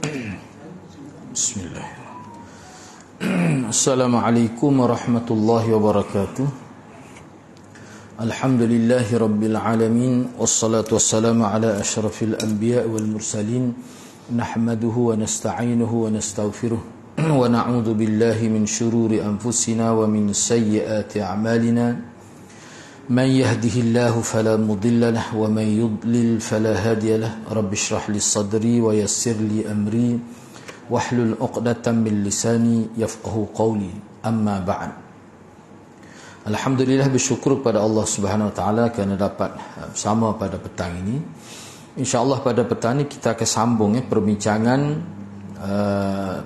Bismillahirrahmanirrahim. Assalamualaikum warahmatullahi wabarakatuh. Alhamdulillahi rabbil alamin, wassalatu wassalamu ala asyrafil anbiya wal mursalin, nahmaduhu wa nasta'inuhu wa nastaghfiruh wa na'udzu billahi min syururi anfusina wa min sayyiati a'malina. من يهده الله فلا مضل له ومن يضلل فلا هادي له. رب اشرح لي صدري ويسر لي أمري واحلل عقدة من لساني يفقهوا قولي. أما بعد. Alhamdulillah, bersyukur kepada Allah Subhanahu wa taala kerana dapat bersama pada petang ini. Insya-Allah pada petang ini kita akan sambung perbincangan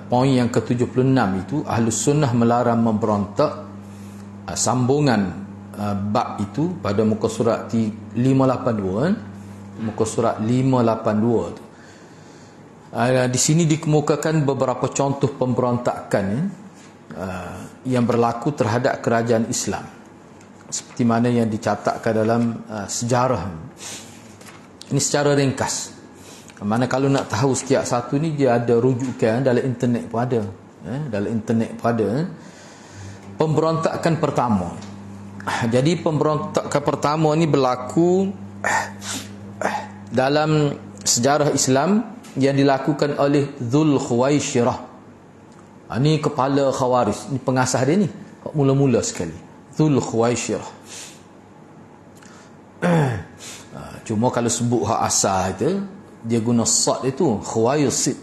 poin yang ke-76 itu Ahlus Sunnah melarang memberontak, sambungan bab itu pada muka surat 582 muka surat 582 tu. Di sini dikemukakan beberapa contoh pemberontakan yang berlaku terhadap kerajaan Islam seperti mana yang dicatatkan dalam sejarah. Ini secara ringkas, mana kalau nak tahu setiap satu ni dia ada rujukan dalam internet pun ada. Dalam internet pun ada. Pemberontakan pertama. Jadi pemberontakan pertama ni berlaku dalam sejarah Islam yang dilakukan oleh Dzul Khuwaisirah. Ini kepala Khawarij, ini pengasas dia ni mula-mula sekali, Dzul Khuwaisirah. Cuma kalau sebut hak asal itu dia guna sad itu Khuwaisid.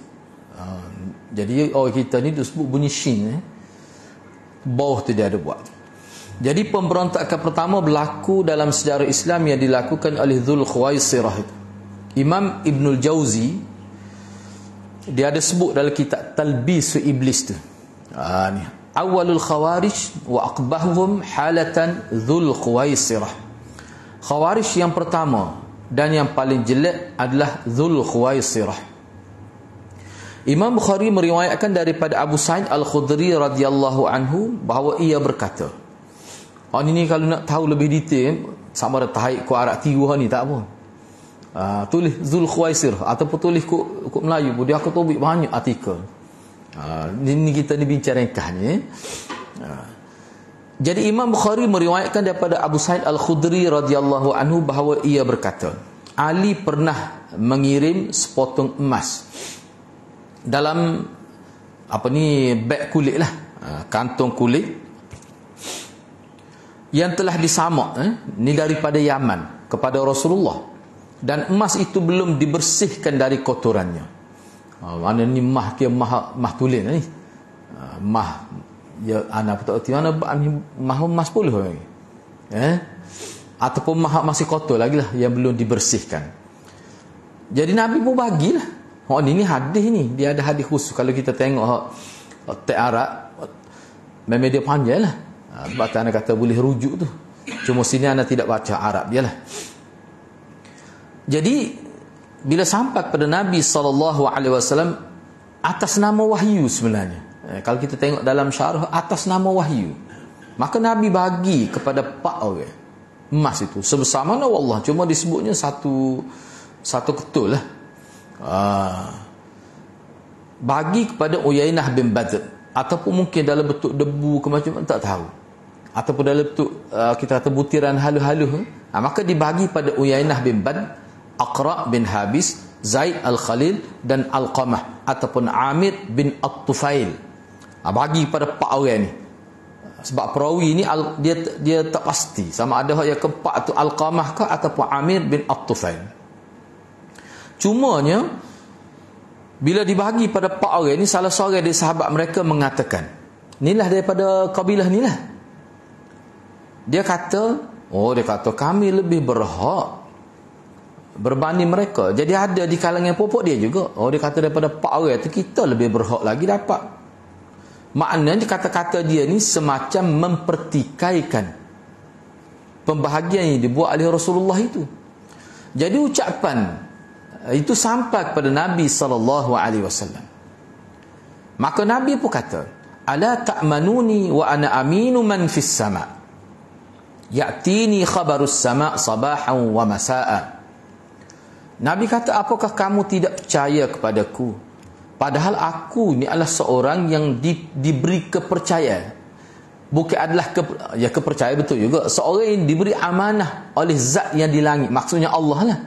Jadi orang kita ni dia sebut bunyi shin, bawah tu dia ada buat. Jadi pemberontakan pertama berlaku dalam sejarah Islam yang dilakukan oleh Dzul Khuwaisirah itu. Imam Ibnul Jauzi dia ada sebut dalam kitab Talbisu Iblis tu. Ni awalul khawarij wa aqbahuhum halatan Dzul Khuwaisirah. Khawarij yang pertama dan yang paling jelek adalah Dzul Khuwaisirah. Imam Bukhari meriwayatkan daripada Abu Sa'id Al-Khudri radhiyallahu anhu bahawa ia berkata, ini kalau nak tahu lebih detail sama ada tahaik ku Arab tiga ni tak apa. Tulis Dzul Khuwaisirah ataupun tulis kod Melayu pun dia akan tobik banyak artikel. Ini kita ni bincang ringkas ni. Jadi Imam Bukhari meriwayatkan daripada Abu Sa'id Al-Khudri radhiyallahu anhu bahawa ia berkata, Ali pernah mengirim sepotong emas dalam beg kulit lah, kantong kulit yang telah disamak ni daripada Yaman kepada Rasulullah, dan emas itu belum dibersihkan dari kotorannya. Mana ni mah tulen ni. Mah ya anak tak erti mana mah emas puluh lagi. Ataupun mah masih kotor lagi lah yang belum dibersihkan. Jadi Nabi pun bagilah. Ni hadis ni, dia ada hadis khusus. Kalau kita tengok teks Arab memang dia panjang lah. Sebab anda kata boleh rujuk tu. Cuma sini anda tidak baca Arab dia lah. Jadi bila sampai kepada Nabi SAW atas nama wahyu sebenarnya. Kalau kita tengok dalam syarah atas nama wahyu, maka Nabi bagi kepada 4 orang emas itu sebesar mana wallah, cuma disebutnya satu ketul lah. Bagi kepada Uyainah bin Badr, ataupun mungkin dalam bentuk debu ke macam tak tahu, ataupun dalam bentuk kita kata butiran halus-halus, maka dibagi pada Uyainah bin Badr, Aqra bin Habis, Zaid Al-Khalil dan Al-Qamah ataupun Amir bin At-Tufail. Bagi pada 4 orang ni. Sebab perawi ni dia tak pasti sama ada yang keempat tu Al-Qamah ke ataupun Amir bin At-Tufail. Cumanya bila dibagi pada 4 orang ni, salah seorang dari sahabat mereka mengatakan, inilah daripada kabilah ni lah. Dia kata kami lebih berhak berbanding mereka. Jadi ada di kalangan popok dia juga. Dia kata daripada 4 orang tu kita lebih berhak lagi dapat. Maknanya kata-kata dia ni semacam mempertikaikan pembahagian yang dibuat oleh Rasulullah itu. Jadi ucapan itu sampai kepada Nabi SAW. Maka Nabi pun kata, ala ta'manuni wa ana aminu man fis sama' ya'tini khabarus sama' sabahan wa masa'a. Nabi kata, apakah kamu tidak percaya kepadaku Padahal aku ni adalah seorang yang diberi kepercayaan. Bukan adalah kepercayaan betul juga. Seorang yang diberi amanah oleh zat yang di langit. Maksudnya Allah lah.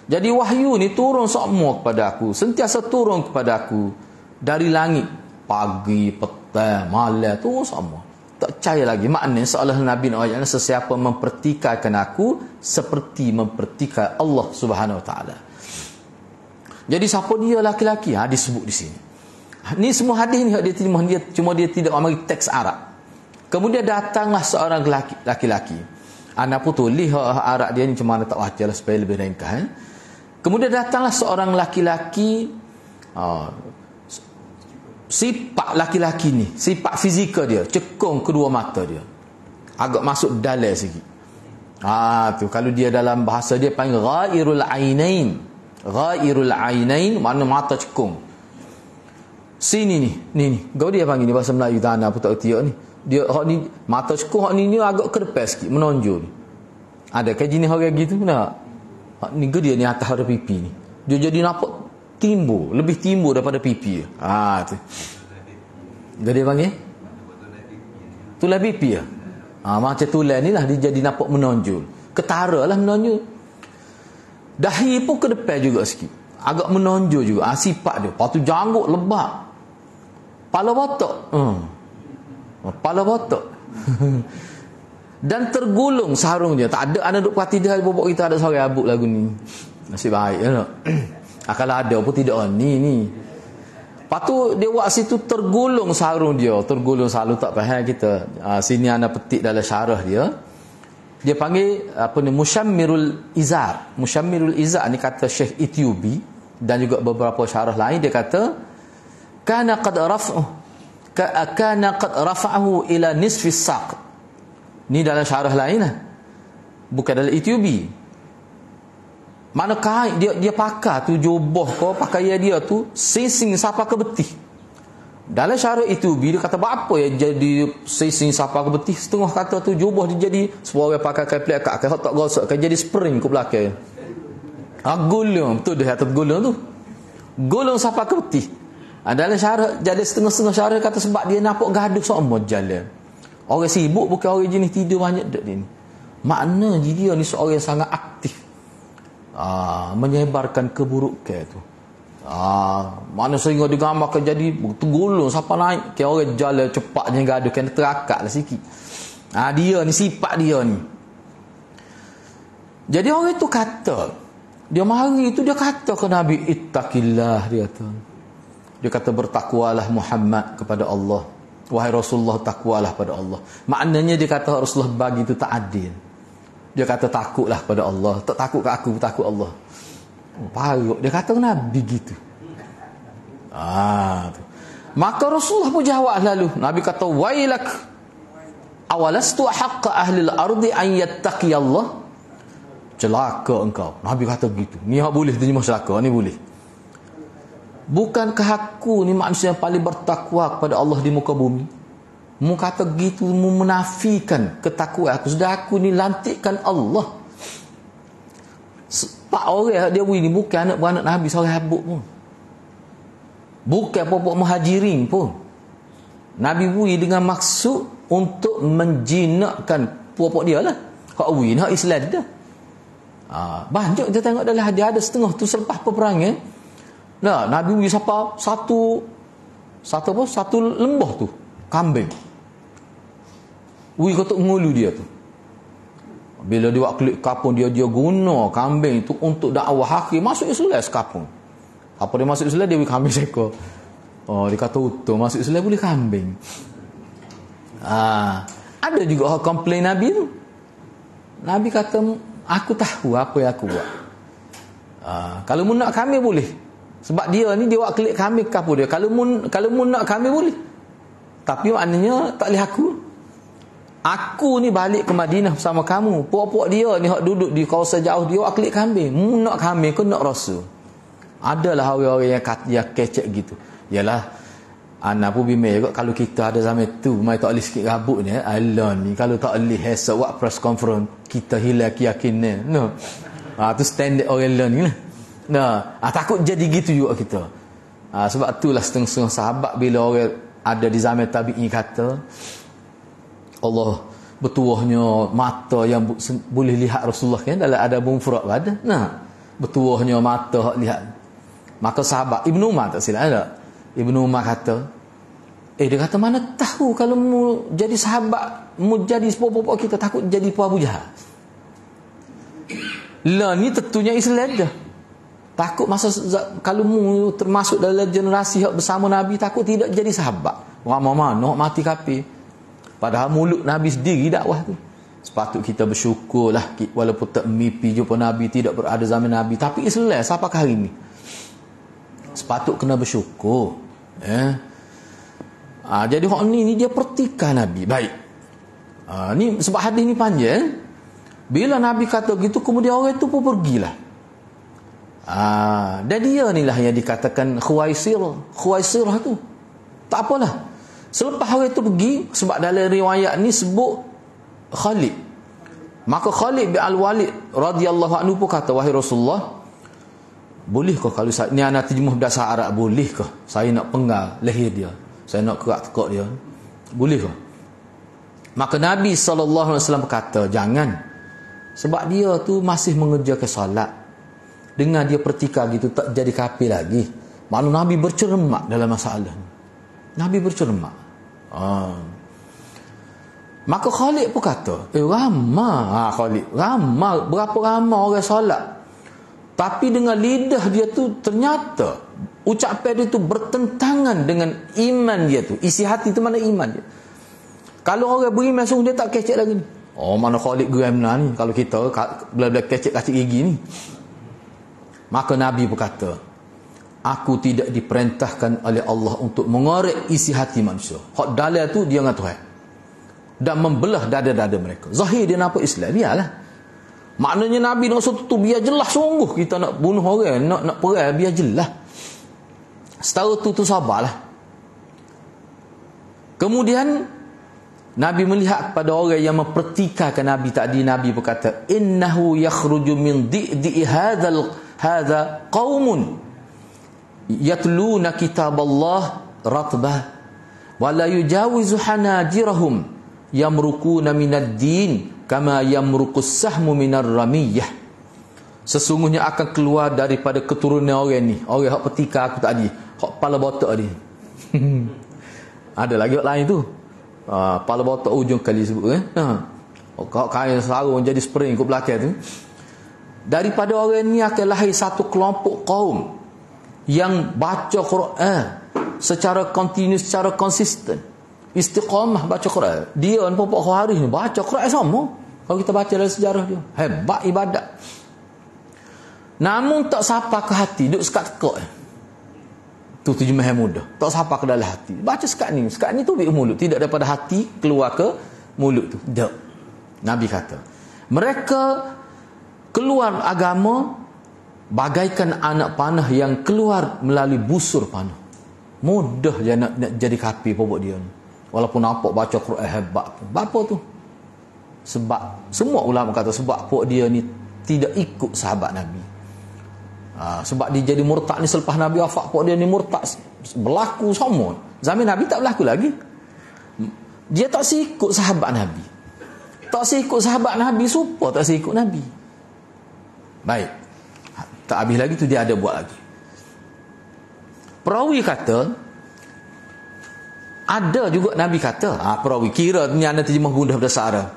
Jadi wahyu ni turun semua kepada aku. Sentiasa turun kepada aku. Dari langit. Pagi, petang, malam. Turun semua. Tak percaya lagi. Maknanya seolah Nabi nak sesiapa mempertikaikan aku seperti mempertikai Allah Subhanahu Wa Taala. Jadi siapa dia laki-laki? Disebut di sini. Ni semua hadis ni dia terima, cuma dia tidak mari teks Arab. Kemudian datanglah seorang laki-laki. Ana pun tulis Arab dia ni cuma tak baca lah supaya lebih ringkas. Kemudian datanglah seorang laki-laki, sifat laki-laki ni, sifat fizikal dia, cekung kedua mata dia. Agak masuk dalal sikit. Tu kalau dia dalam bahasa dia panggil ghairul ainain. Ghairul ainain makna mata cekung. Sini ni. Kau dia panggil ni bahasa Melayu tanah pun tak erti ni. Dia hak ni mata cekung, hak ni agak ke depan sikit, menonjol. Ada ke jenis orang gitu nak? Hak ni dia ni atas ada pipi ni. Dia jadi nampak timbul, lebih timbul daripada pipi. Tu. Dia panggil tulang pipi ya. Macam tulang ni lah dia jadi nampak menonjol. Ketara lah menonjol. Dahi pun ke depan juga sikit. Agak menonjol juga. Sifat dia. Lepas tu janggut lebat. Pala botak. Pala botak. Dan tergulung sarung dia. Tak ada anak duk parti dia bobok kita ada seorang abuk lagu ni. Nasib baik ya tak? Kalau ada pun tidak ni. Lepas tu dia buat situ tergulung sarung dia. Tergulung selalu tak faham kita. Sini anak petik dalam syarah dia. Dia panggil Mushammirul Izar. Mushammirul Izar ni kata Syekh Ethiopi dan juga beberapa syarah lain dia kata kana qad rafa'ahu ila nisfi saq. Ni dalam syarah lain lah. Bukan dalam Ethiopi. Mana kain dia pakai tu jubah kau pakaian dia tu sing sampai ke betih. Dalam syarah Ethiopi dia kata apa yang jadi sing sampai ke betih, setengah kata tu jubah dia jadi seorang pakai kain pelak kat tak gosok kan jadi spring ke belakang. Gulung betul dia atas gulung tu. Gulung sampai ke betih. Dalam syarah jadi setengah-setengah syarah kata sebab dia nampak gaduh semua jalan. Orang sibuk bukan orang jenis tidur banyak dak dia ni. Maknanya dia ni seorang yang sangat aktif. Menyebarkan keburukan tu. Mana sehingga digambarkan jadi tergulung siapa naik ke orang jalan cepatnya gaduh kena terakak lah sikit. Dia ni sifat dia ni. Jadi orang itu kata, dia mari itu dia kata ke Nabi, ittaqillah, dia kata. Dia kata bertakwalah Muhammad kepada Allah. Wahai Rasulullah, takwalah pada Allah. Maknanya dia kata Rasulullah bagi itu tak adil. Dia kata takutlah pada Allah. Tak takut ke aku, takut Allah. Paruk. Dia kata Nabi gitu. Tu. Maka Rasulullah pun jawab lalu. Nabi kata, wailak awalastu haqqa ahlil ardi an yattaqiyallah. Celaka engkau. Nabi kata gitu. Ni hak boleh terjemah celaka. Ni boleh. Bukankah aku ni manusia yang paling bertakwa kepada Allah di muka bumi? Mu kata gitu, mu menafikan ketakwaan aku. Sudah aku ni lantikkan Allah. Pak orang dia ni bukan anak beranak Nabi seorang habuk pun. Bukan popok muhajirin pun. Nabi bui dengan maksud untuk menjinakkan popok dia lah. Hak bui hak Islam dia. Banyak kita tengok dalam hadis ada setengah tu selepas peperangan. Nabi bui siapa satu lembah tu kambing. Bui kotak ngulu dia tu. Bila dia buat klik kapung dia guna kambing tu untuk dakwah hakim masuk Islam sekapung. Apa dia masuk Islam dia beli kambing seekor. Dia kata utuh masuk Islam boleh kambing. Ada juga orang komplain Nabi tu. Nabi kata aku tahu apa yang aku buat. Kalau mu nak kambing boleh. Sebab dia ni dia buat klik kambing kapung dia. Kalau mu nak kambing boleh. Tapi maknanya tak boleh aku. Aku ni balik ke Madinah bersama kamu. Puak-puak dia ni hak duduk di kawasan jauh dia klik kambing. Mu nak kambing ke nak rasul? Adalah orang-orang yang kecek gitu. Yalah anak pun bimbing kalau kita ada zaman tu mai tak boleh sikit rabut ni Allah ni kalau tak boleh esok buat press conference kita hilang keyakinan. Tu standard orang lain ni lah. Takut jadi gitu juga kita. Sebab itulah setengah-setengah sahabat bila orang ada di zaman tabi'in kata Allah bertuahnya mata yang boleh lihat Rasulullah kan dalam ada mufrad ada. Nah, bertuahnya mata lihat. Maka sahabat Ibnu Umar tak silap ada. Ibnu Umar kata, dia kata mana tahu kalau mu jadi sahabat, mu jadi sepupu kita takut jadi Abu Jahal. Lah ni tentunya Islam dah. Takut masa kalau mu termasuk dalam generasi yang bersama Nabi takut tidak jadi sahabat. Orang mana mati kafir. Padahal mulut Nabi sendiri dakwah tu. Sepatut kita bersyukurlah walaupun tak mimpi jumpa Nabi, tidak berada zaman Nabi, tapi Islam sampai hari ni. Sepatut kena bersyukur. Jadi orang ni dia pertikah Nabi. Baik. Ni sebab hadis ni panjang. Bila Nabi kata gitu kemudian orang itu pun pergilah. Dan dia ni lah yang dikatakan Khuwaisirah tu. Tak apalah. Selepas orang itu pergi, sebab dalam riwayat ni sebut Khalid. Maka Khalid bin Al-Walid radhiyallahu anhu pun kata, wahai Rasulullah, bolehkah kalau ni anak terjemah bahasa Arab, bolehkah saya nak penggal leher dia, saya nak kerak tekak dia, bolehkah? Maka Nabi SAW kata, jangan. Sebab dia tu masih mengerjakan salat. Dengan dia pertikah gitu tak jadi kafir lagi. Maknanya Nabi bercermat dalam masalah ni. Nabi bercermat. Maka Khalid pun kata, ramai Khalid, ramai, berapa ramai orang solat, tapi dengan lidah dia tu ternyata ucapan dia tu bertentangan dengan iman dia tu. Isi hati tu mana iman dia. Kalau orang beriman sungguh dia tak kecek lagi ni. Mana Khalid geram ni kalau kita belah-belah kecek-kacik gigi ni. Maka Nabi berkata, aku tidak diperintahkan oleh Allah untuk mengorek isi hati manusia. Hak dalil tu dia dengan Tuhan. Dan membelah dada-dada mereka. Zahir dia nampak Islam, biarlah. Maknanya Nabi nak tu biar jelas sungguh kita nak bunuh orang, nak perang, biar jelas. Setara tu sabarlah. Kemudian Nabi melihat kepada orang yang mempertikaikan Nabi tadi. Nabi berkata, innahu yakhruju min di'i hadha qaumun yatluna kitaballah ratbah wa la yujawizu hanajirahum yamrukuna minad din kama yamruqus sahmu minar ramiyah. Sesungguhnya akan keluar daripada keturunan orang ni, orang hak petika aku tadi, hak kepala botak ni. Ada lagi orang lain tu. Kepala botak ujung kali sebut hak kain sarung jadi spring kat belakang tu. Daripada orang ni akan lahir satu kelompok kaum yang baca Quran secara kontinu, secara konsisten, istiqamah baca Quran. Dia ni pokok Khawarij ni baca Quran sama. Kalau kita baca dalam sejarah dia, hebat ibadat. Namun tak sapa ke hati, duduk sekat tekak. Tu terjemah yang mudah. Tak sapa ke dalam hati. Baca sekat ni tu bi mulut, tidak daripada hati keluar ke mulut tu. Tak. Nabi kata, mereka keluar agama bagaikan anak panah yang keluar melalui busur panah. Mudah je nak jadi kafir pokok dia ni. Walaupun nampak baca Quran hebat pun. Apa tu? Sebab semua ulama kata sebab pokok dia ni tidak ikut sahabat Nabi. Sebab dia jadi murtad ni selepas Nabi wafat, pokok dia ni murtad berlaku sama. Zaman Nabi tak berlaku lagi. Dia tak sikut sahabat Nabi. Tak sikut sahabat Nabi, supaya tak sikut Nabi. Baik. Tak habis lagi tu dia ada buat lagi. Perawi kata, ada juga Nabi kata, perawi kira ni anda terjemah gundah bahasa Arab.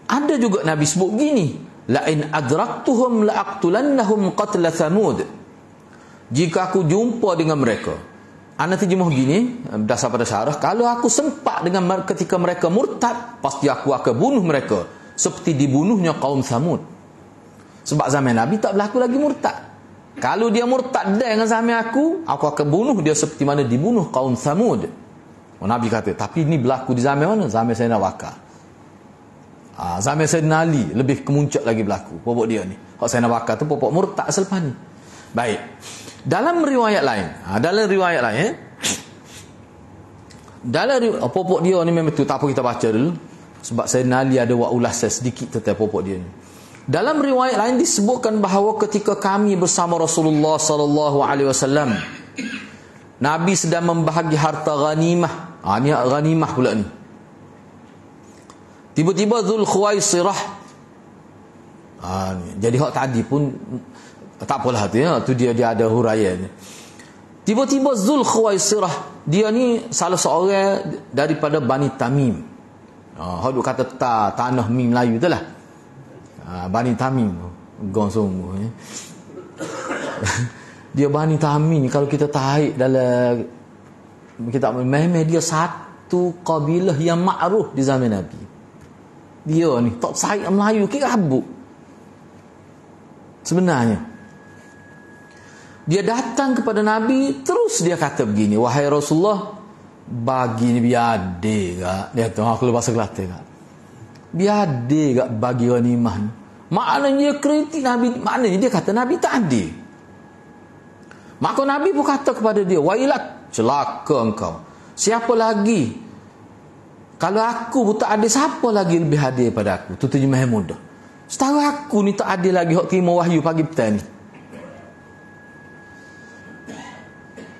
Ada juga Nabi sebut gini, la in adraktuhum la aqtulannahum qatla Thamud. Jika aku jumpa dengan mereka, anda terjemah gini berdasar pada syarah, kalau aku sempat dengan ketika mereka murtad, pasti aku akan bunuh mereka seperti dibunuhnya kaum Thamud. Sebab zaman Nabi tak berlaku lagi murtad. Kalau dia murtad dengan zaman aku akan bunuh dia seperti mana dibunuh kaum Thamud. Nabi kata, tapi ini berlaku di zaman mana? Zaman Sayyidina Bakar. Zaman Sayyidina Ali lebih kemuncak lagi berlaku pokok dia ni. Hak Sayyidina Bakar tu pokok murtad selepas ni. Baik. Dalam riwayat lain, pokok dia ni memang tu tak apa kita baca dulu. Sebab Sayyidina Ali ada buat ulasan sedikit tentang pokok dia ni. Dalam riwayat lain disebutkan bahawa ketika kami bersama Rasulullah sallallahu alaihi wasallam Nabi sedang membahagi harta ghanimah. Ni ghanimah pula ni. Tiba-tiba Dzul Khuwaisirah. Jadi hak tadi pun tak apalah tu ya, tu dia ada huraian. Tiba-tiba Dzul Khuwaisirah, dia ni salah seorang daripada Bani Tamim. Hak duk kata tanah mim Melayu tu lah. Bani Tamim. Gong sungguh ya. Dia Bani Tamim, kalau kita tarik dalam kitab memang dia satu kabilah yang ma'ruf di zaman Nabi. Dia ni tak saik Melayu ke habuk. Sebenarnya dia datang kepada Nabi, terus dia kata begini, wahai Rasulullah, bagi ni biade gak. Dia tu aku bahasa Kelantan gak. Biade gak bagi ghanimah ni. Maknanya dia kritik Nabi, maknanya dia kata Nabi tak adil. Maka Nabi pun kata kepada dia, wailat, celaka engkau. Siapa lagi? Kalau aku pun tak adil, siapa lagi lebih adil pada aku? Itu terjemah yang mudah. Setahu aku ni tak adil lagi hak terima wahyu pagi petang ni.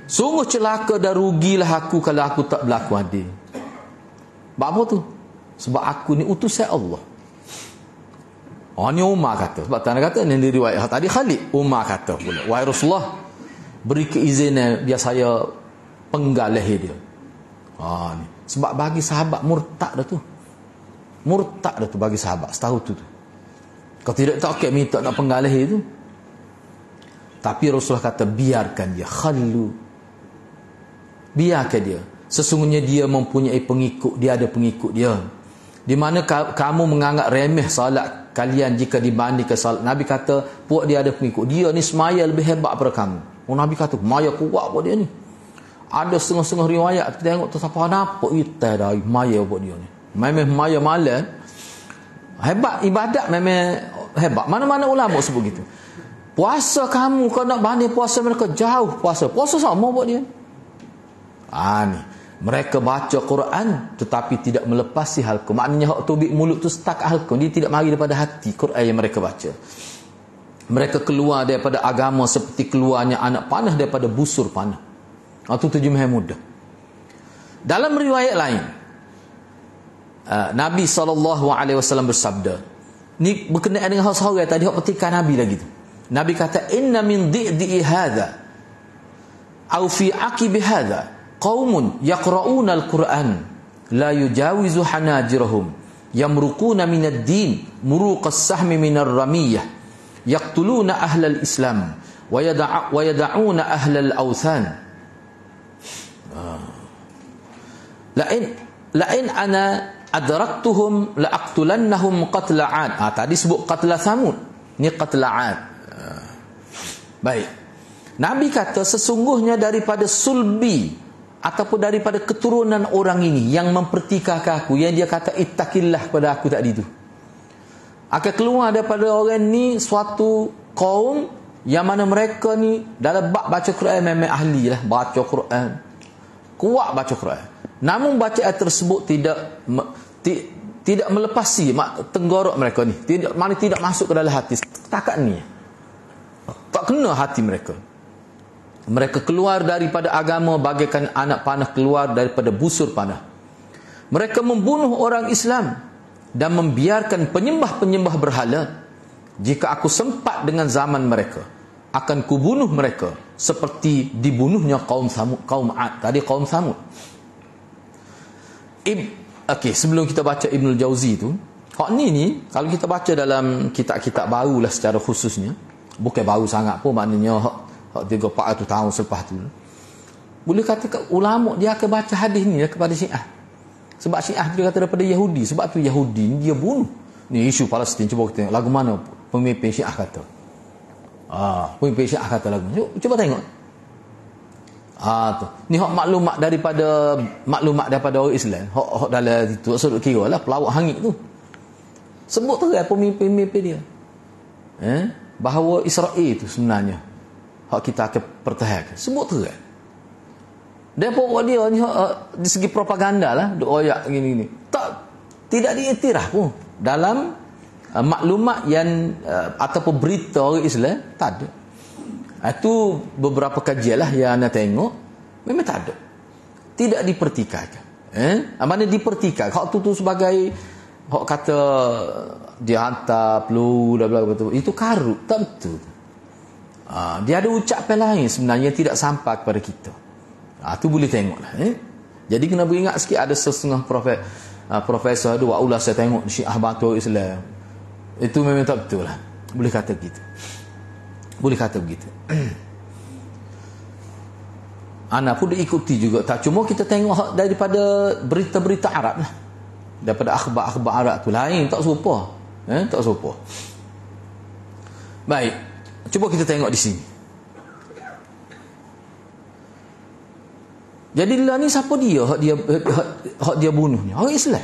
Sungguh celaka dan rugilah aku kalau aku tak berlaku adil. Sebab apa tu? Sebab aku ni utusan Allah. Ni Umar kata. Sebab Tuan kata ni diriwayat tadi Khalid. Umar kata pula, wahai Rasulullah, beri keizinan biar saya penggal leher dia. Ni. Sebab bagi sahabat murtad dah tu. Murtad dah tu bagi sahabat. Setahu tu. Kalau tidak tak okay, minta nak penggal leher tu. Tapi Rasulullah kata biarkan dia. Khallu. Biarkan dia. Sesungguhnya dia mempunyai pengikut. Dia ada pengikut dia. Di mana kamu menganggap remeh salat kalian jika dibandingkan salat. Nabi kata puak dia ada pengikut. Dia ni semaya lebih hebat daripada kamu. Nabi kata maya kuat buat dia ni. Ada setengah-setengah riwayat kita tengok tu siapa nampak kita dah maya buat dia ni. Memang maya malam. Hebat ibadat memang hebat. Mana-mana ulama sebut gitu. Puasa kamu kau nak banding puasa mereka jauh puasa. Puasa sama buat dia. Ni. Mereka baca Quran tetapi tidak melepasi halqa. Maknanya hak tubik mulut tu stuck halqa. Dia tidak mari daripada hati Quran yang mereka baca. Mereka keluar daripada agama seperti keluarnya anak panah daripada busur panah. Itu terjemah yang mudah. Dalam riwayat lain, Nabi SAW bersabda, ni berkenaan dengan hal-hal tadi hak petikan Nabi lagi tu. Nabi kata, inna min di'i hadha au fi aqibi hadha qaumun yaqra'una al-Quran la yujawizu hanajirahum yamruquna min ad-din muruqas sahmi min ar-ramiyah yaqtuluna ahlal islam wa yada'una ahlal awthan. Lain ana adraktuhum la'aqtulannahum qatla 'ad. Tadi sebut qatla Samud, ni qatla 'ad. Baik. Nabi kata sesungguhnya daripada sulbi ataupun daripada keturunan orang ini yang mempertikaikan aku, yang dia kata ittaqillah pada aku tadi tu, akan keluar daripada orang ni suatu kaum yang mana mereka ni dalam bab baca Quran memang ahli lah baca Quran, kuat baca Quran, namun bacaan tersebut tidak melepasi tenggorok mereka ni, tidak masuk ke dalam hati takat ni, tak kena hati mereka. Mereka keluar daripada agama bagaikan anak panah keluar daripada busur panah. Mereka membunuh orang Islam dan membiarkan penyembah-penyembah berhala. Jika aku sempat dengan zaman mereka, akan kubunuh mereka seperti dibunuhnya kaum Samud, kaum 'Ad. Tadi kaum Samud. Okey, sebelum kita baca Ibnul Jauzi tu, hak ni kalau kita baca dalam kitab-kitab barulah secara khususnya, bukan baru sangat pun, maknanya hak 300-400 tahun selepas tu, boleh kata ulama dia akan baca hadis ni kepada Syiah. Sebab Syiah dia kata daripada Yahudi. Sebab tu Yahudi ni dia bunuh. Ni isu Palestin. Cuba kita tengok lagu mana pemimpin Syiah kata. Pemimpin Syiah kata lagu. Cuba tengok. Tu. Ni hak maklumat daripada orang Islam. Hak dalam itu sudut kira lah pelawak hangit tu. Sebut terang pemimpin-pemimpin dia. Bahawa Israel tu sebenarnya hak kita akan pertahankan. Sebut terang. Dan pokok dia ni di segi propaganda lah, duk royak gini-gini. Tidak diiktiraf pun dalam maklumat yang ataupun berita orang Islam tak ada. Itu beberapa kajian lah yang anda tengok Memang tak ada. Tidak dipertikaikan. Mana dipertikaikan? Hak tu sebagai hak kata dia hantar peluru dan betul. Itu karut, tak betul. Dia ada ucapan lain sebenarnya tidak sampai kepada kita. Tu boleh tengoklah. Jadi kena beringat sikit, ada setengah profesor tu, wa'ulah saya tengok Syiah Batul Islam. Itu memang tak betul lah. Boleh kata begitu. Boleh kata begitu. Anak pun diikuti juga. Tak cuma kita tengok daripada berita-berita Arab lah. Daripada akhbar-akhbar Arab tu lain, tak serupa. Tak serupa. Baik. Cuba kita tengok di sini. Jadi lah ni siapa dia? Hak dia bunuh ni. Orang Islam.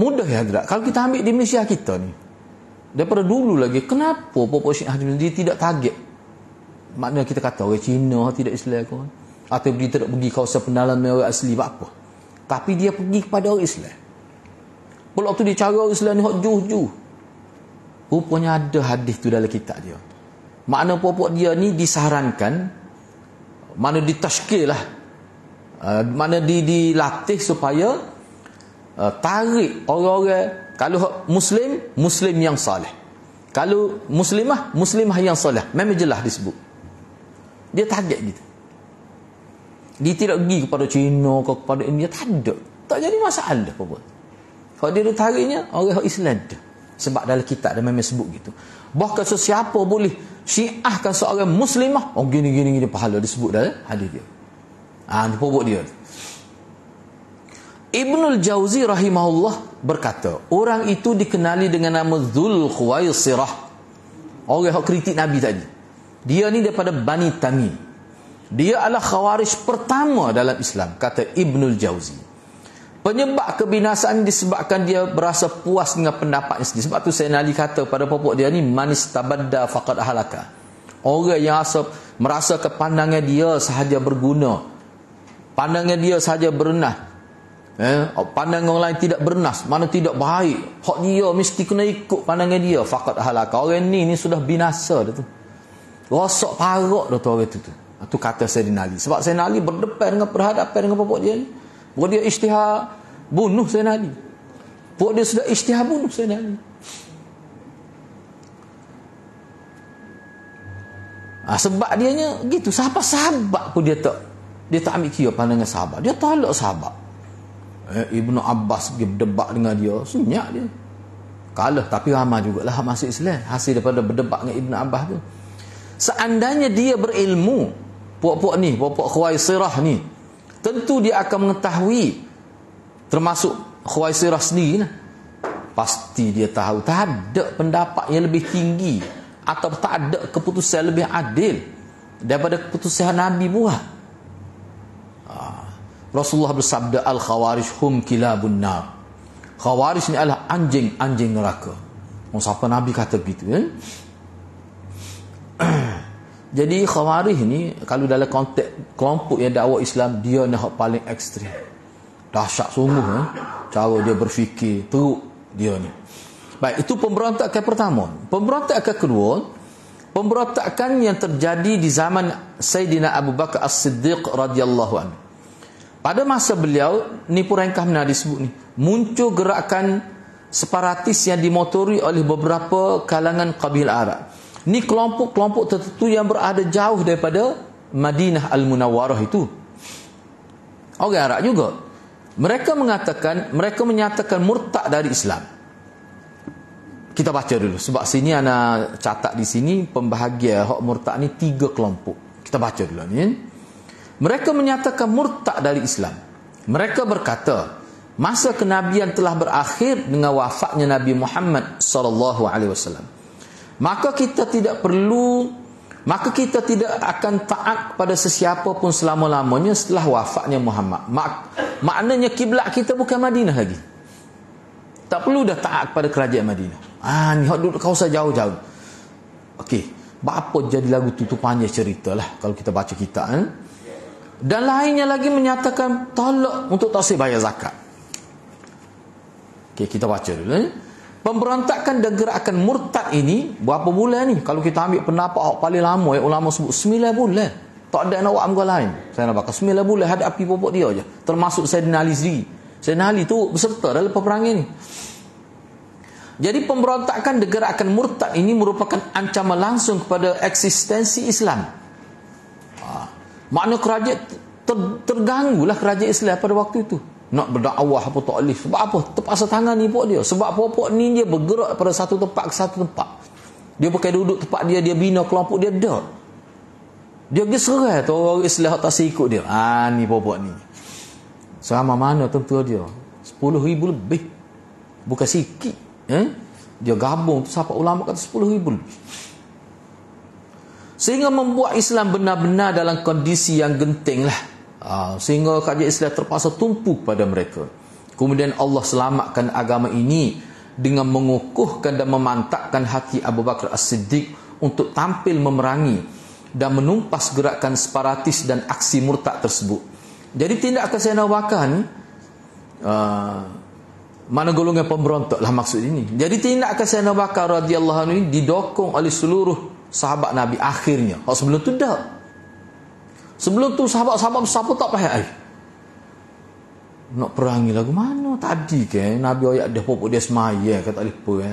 Mudah ya, Hadrat. Kalau kita ambil di Malaysia kita ni, daripada dulu lagi, kenapa Pokok Syiah dia tidak target? Maknanya kita kata orang Cina tidak Islam kan? Atau dia tidak pergi kawasan pendalaman orang asli apa? Tapi dia pergi kepada orang Islam. Pula tu dia cara orang Islam ni hak juh-juh. Rupanya ada hadis tu dalam kitab dia. Makna pokok dia ni disarankan, mana ditashkil lah, mana dilatih supaya tarik orang-orang, kalau Muslim yang saleh, kalau Muslimah yang saleh. Memang jelas disebut. Dia target gitu. Dia tidak pergi kepada Cina ke kepada India, tak ada. Tak jadi masalah apa pun. Kalau dia tariknya orang Islam tu. Sebab dalam kitab dia memang sebut gitu. Bahkan sesiapa boleh syiahkan seorang muslimah, gini pahala disebut dalam hadis dia. Ni pokok dia. Ibnul Jauzi rahimahullah berkata, orang itu dikenali dengan nama Dzul Khuwaisirah. Orang yang kritik Nabi tadi. Dia ni daripada Bani Tamim. Dia adalah khawarij pertama dalam Islam, kata Ibnul Jauzi. Penyebab kebinasaan disebabkan dia berasa puas dengan pendapatnya sendiri. Sebab tu Sayyidina Ali kata pada pokok dia ni, manis tabadda faqad halaka. Orang yang merasa kepandangan dia sahaja berguna, pandangan dia sahaja berenah, pandangan orang lain tidak bernas, mana tidak baik, hak dia mesti kena ikut pandangan dia, faqad halaka. Orang ni sudah binasa dah tu. Rosak parok dah tu orang tu. Itu kata Sayyidina Ali. Sebab Sayyidina Ali berdepan dengan berhadapan dengan pokok dia ni. Pokok dia isytihar bunuh Sayyidina Ali. Pokok dia sudah isytihar bunuh Sayyidina Ali. Sebab dianya gitu. Sahabat-sahabat pun dia tak ambil kira pandangan sahabat. Dia tolak sahabat. Ibnu Abbas pergi berdebat dengan dia, sunyak dia. Kalah, tapi ramai jugalah masuk Islam hasil daripada berdebat dengan Ibnu Abbas tu. Seandainya dia berilmu, pokok Khuwaisirah ni, tentu dia akan mengetahui, termasuk Khuwaisirah sendiri lah. Pasti dia tahu tak ada pendapat yang lebih tinggi atau tak ada keputusan lebih adil daripada keputusan Nabi buat. Rasulullah bersabda, al-khawarij hum kilabun nar. Khawarij ni adalah anjing-anjing neraka. Siapa Nabi kata begitu kan? Jadi khawarij ni kalau dalam konteks kelompok yang dakwah Islam, dia nak paling ekstrim. Dahsyat sungguh cara dia berfikir, teruk dia ni. Baik, itu pemberontakan pertama. Pemberontakan kedua, pemberontakan yang terjadi di zaman Sayyidina Abu Bakar As-Siddiq radhiyallahu anhu. Pada masa beliau, ni pun rangkah benar disebut ni, muncul gerakan separatis yang dimotori oleh beberapa kalangan kabilah Arab. Ni kelompok-kelompok tertentu yang berada jauh daripada Madinah Al-Munawwarah itu. Orang Arab juga. Mereka menyatakan murtad dari Islam. Kita baca dulu. Sebab sini ana catat di sini pembahagian hak murtad ni 3 kelompok. Kita baca dulu ni. Mereka menyatakan murtad dari Islam. Mereka berkata, masa kenabian telah berakhir dengan wafatnya Nabi Muhammad sallallahu alaihi wasallam. Maka kita tidak akan taat kepada sesiapa pun selama-lamanya setelah wafatnya Muhammad. Maknanya kiblat kita bukan Madinah lagi. Tak perlu dah taat kepada kerajaan Madinah. Ni hak duduk kawasan jauh-jauh. Okey, apa jadi lagu tu panjang ceritalah kalau kita baca kitab. Dan lainnya lagi menyatakan tolak untuk tak bayar zakat. Okey, kita baca dulu. Pemberontakan dan gerakan murtad ini berapa bulan ni? Kalau kita ambil pendapat paling lama ulama sebut 9 bulan. Tak ada nak buat amgal lain. Sayyidina Abu Bakar 9 bulan hadapi popok dia je. Termasuk Sayyidina Ali sendiri. Sayyidina Ali tu berserta dalam peperangan ni. Jadi pemberontakan gerakan murtad ini merupakan ancaman langsung kepada eksistensi Islam. Makna kerajaan terganggulah kerajaan Islam pada waktu itu. Nak berdakwah apa tak boleh. Sebab apa? Terpaksa tangan ni pok dia. Sebab popok ni dia bergerak pada satu tempat ke satu tempat. Dia bukan duduk tempat dia bina kelompok dia dak. Dia pergi serai tu orang Islam tak ikut dia. Ni popok ni. Selama mana tentu dia? 10,000 lebih. Bukan sikit. Dia gabung tu siapa ulama kata 10,000 lebih. Sehingga membuat Islam benar-benar dalam kondisi yang genting lah. Sehingga kerajaan Islam terpaksa tumpu pada mereka. Kemudian Allah selamatkan agama ini dengan mengukuhkan dan memantapkan hati Abu Bakar As-Siddiq untuk tampil memerangi dan menumpas gerakan separatis dan aksi murtad tersebut. Jadi tindakan Sayyidina Abu Bakar ni mana golongan pemberontak lah maksud ini. Jadi tindakan Sayyidina Abu Bakar radhiyallahu anhu ini didokong oleh seluruh sahabat Nabi akhirnya. Sebelum tu dah. Sebelum tu sahabat-sahabat siapa tak payah nak perangi lagu mana tadi ke Nabi ayat dia popok dia semaya kata lupa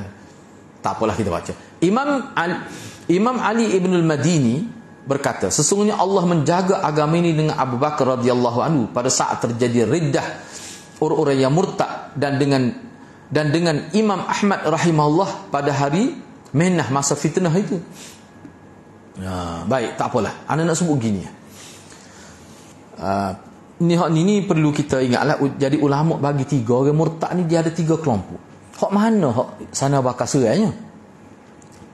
tak apalah kita baca. Imam Ali Ibn al-Madini berkata, sesungguhnya Allah menjaga agama ini dengan Abu Bakar radhiyallahu anhu pada saat terjadi riddah orang-orang yang murtad dan dengan Imam Ahmad rahimahullah pada hari Mihnah masa fitnah itu. Baik, tak apalah. Ana nak sebut gini. Ni perlu kita ingatlah. Jadi ulama bagi 3 orang murtad ni dia ada 3 kelompok. Hak mana hak sana bakal serainya?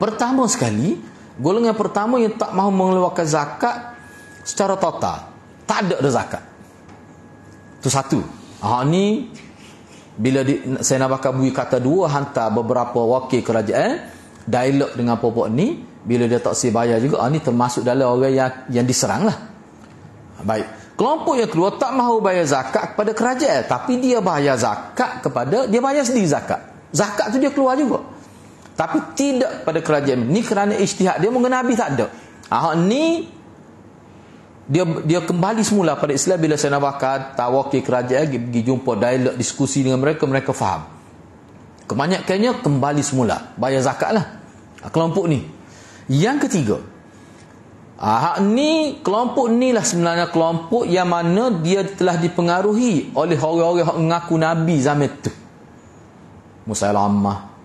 Pertama sekali, golongan pertama yang tak mahu mengeluarkan zakat secara total. Tak ada zakat. Itu satu. Ni bila Sayyidina Abu Bakar bui kata 2, hantar beberapa wakil kerajaan dialog dengan popok ni, bila dia tak bayar juga, ni termasuk dalam orang yang diserang lah. Baik. Kelompok yang kedua tak mahu bayar zakat kepada kerajaan, tapi dia bayar zakat kepada, dia bayar sendiri zakat. Zakat tu dia keluar juga. Tapi tidak pada kerajaan. Ni kerana ijtihad dia mengenai Nabi tak ada. Ni dia kembali semula pada Islam bila Sayyidina Abu Bakar tawakil kerajaan pergi jumpa dialog diskusi dengan mereka faham. Kebanyakannya kembali semula bayar zakat lah. Kelompok ni. Yang ketiga, ni kelompok ni lah sebenarnya kelompok yang mana dia telah dipengaruhi oleh orang-orang yang mengaku Nabi zaman tu. Musailamah